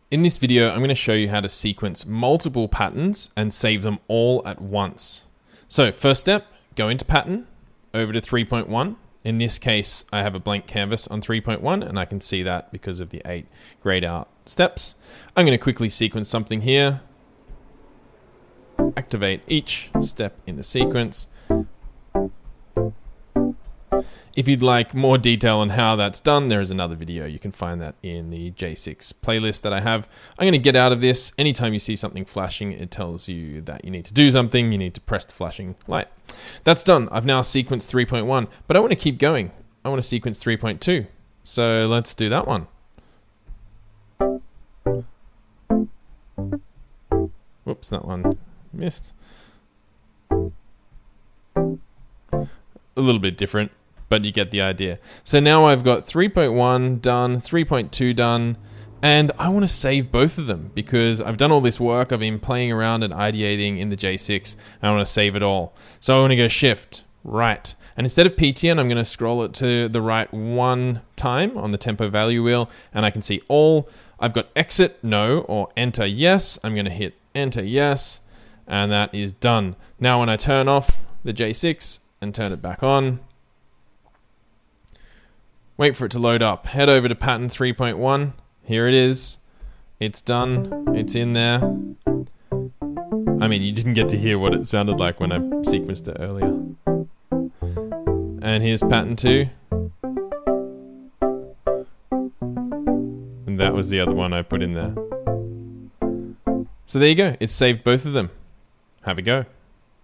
In this video, I'm going to show you how to sequence multiple patterns and save them all at once. So first step, go into pattern, over to 3.1. In this case, I have a blank canvas on 3.1 and I can see that because of the 8 grayed out steps. I'm going to quickly sequence something here. Activate each step in the sequence. If you'd like more detail on how that's done, there is another video. You can find that in the J6 playlist that I have. I'm going to get out of this. Anytime you see something flashing, it tells you that you need to do something. You need to press the flashing light. That's done. I've now sequenced 3.1, but I want to keep going. I want to sequence 3.2. So let's do that one. Whoops, that one missed. A little bit different, but you get the idea. So now I've got 3.1 done, 3.2 done, and I want to save both of them because I've done all this work. I've been playing around and ideating in the J6. I want to save it all. So I want to go Shift, right. And instead of PTN, I'm going to scroll it to the right one time on the tempo value wheel, and I can see all. I've got Exit, no, or Enter, yes. I'm going to hit Enter, yes, and that is done. Now when I turn off the J6 and turn it back on, wait for it to load up. Head over to pattern 3.1. Here it is. It's done. It's in there. I mean, you didn't get to hear what it sounded like when I sequenced it earlier. And here's pattern 2. And that was the other one I put in there. So there you go. It's saved both of them. Have a go.